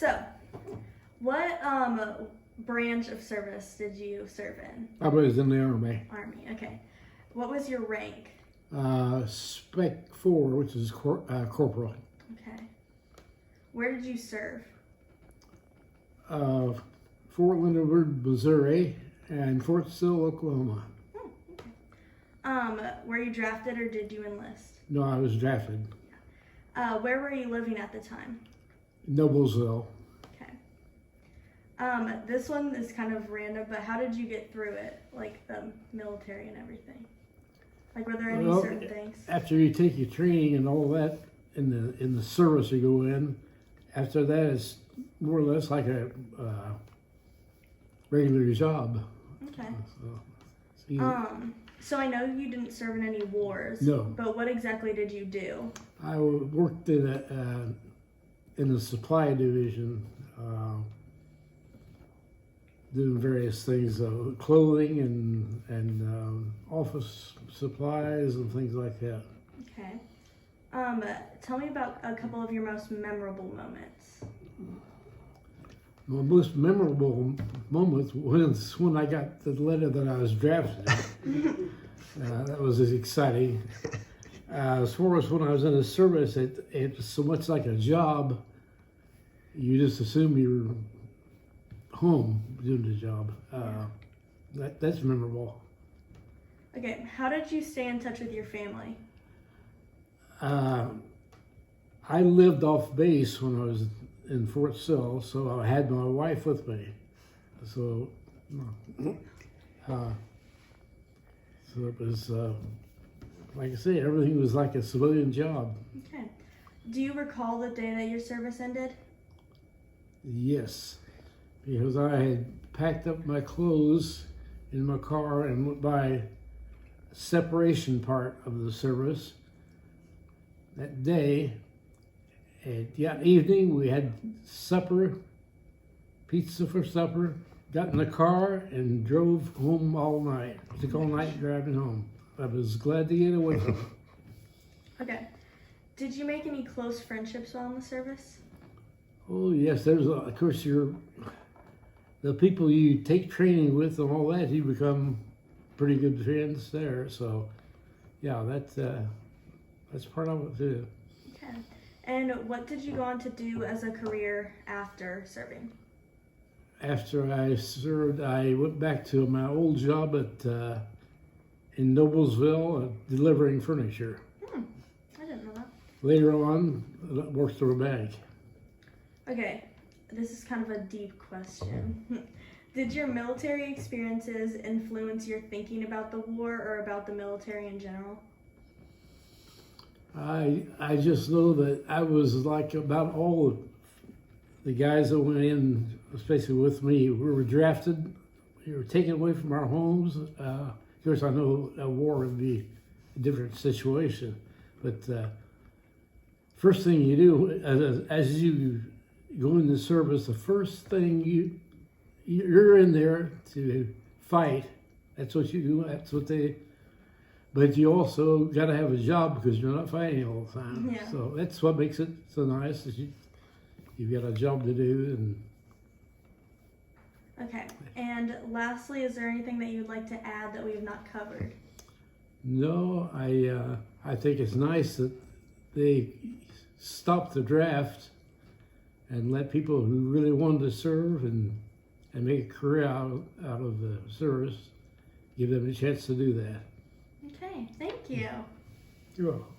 So, what branch of service did you serve in? I was in the Army. Army, okay. What was your rank? Spec 4, which is corporal. Okay. Where did you serve? Fort Leonard Wood, Missouri, and Fort Sill, Oklahoma. Oh, okay. Were you drafted or did you enlist? No, I was drafted. Where were you living at the time? Noblesville. Okay. This one is kind of random, but how did you get through it? Like the military and everything? Like, were there any certain things? After you take your training and all that in the service you go in, after that it's more or less like a regular job. Okay. So So I know you didn't serve in any wars. No. But what exactly did you do? I worked in the supply division, doing various things, clothing and office supplies and things like that. Okay. Tell me about a couple of your most memorable moments. My most memorable moment was when I got the letter that I was drafted. That was exciting. As far as when I was in the service, it was so much like a job. You just assume you're home doing the job. That's memorable. Okay. How did you stay in touch with your family? I lived off base when I was in Fort Sill, so I had my wife with me. So it was, like I say, everything was like a civilian job. Okay. Do you recall the day that your service ended? Yes, because I had packed up my clothes in my car and went by separation part of the service. That day, at evening, we had supper, pizza for supper, got in the car and drove home all night. Took all night driving home. I was glad to get away from it. Okay. Did you make any close friendships while in the service? Oh yes, of course the people you take training with and all that, you become pretty good friends there. So yeah, that's part of it too. Okay. And what did you go on to do as a career after serving? After I served, I went back to my old job in Noblesville, delivering furniture. I didn't know that. Later on, I worked for a bank. Okay, this is kind of a deep question. Did your military experiences influence your thinking about the war or about the military in general? I just know that I was like about all of the guys that went in, especially with me, we were drafted. We were taken away from our homes. Of course, I know a war would be a different situation, but first thing you do as you go in the service, the first thing you're in there to fight. That's what you do. That's what they. But you also got to have a job because you're not fighting all the time. Yeah. So that's what makes it so nice. Is you've got a job to do. Okay, and lastly, is there anything that you'd like to add that we have not covered? No, I think it's nice that they stopped the draft and let people who really wanted to serve and make a career out of the service, give them a chance to do that. Okay, thank you. You're welcome.